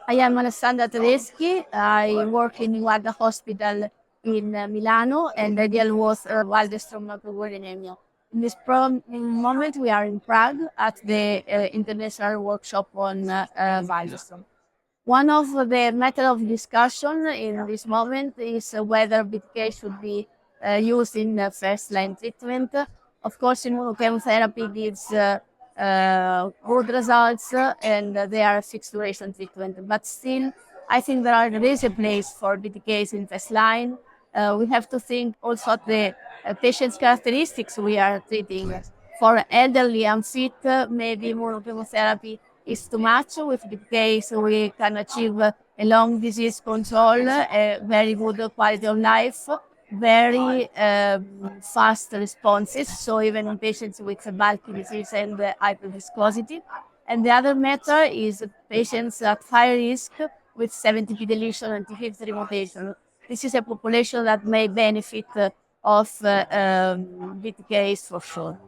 I am Alessandra Tedeschi. I work in Niguarda Hospital in Milano, and I deal with Waldenström Macroglobulinemia. In this moment, we are in Prague at the international workshop on Waldenström. One of the matter of discussion in this moment is whether BTK should be used in first-line treatment. Of course, immunotherapy gives good results and they are fixed duration treatment. But still, I think there is a place for BTKs in first line. We have to think also at the patient's characteristics we are treating. For elderly unfit, maybe immunotherapy is too much. With BTKs, we can achieve a long disease control, a very good quality of life, very fast responses, so even in patients with bulky disease and hyperviscosity. And the other matter is patients at high risk with 70p deletion and T53 mutation. This is a population that may benefit of BTKs for sure.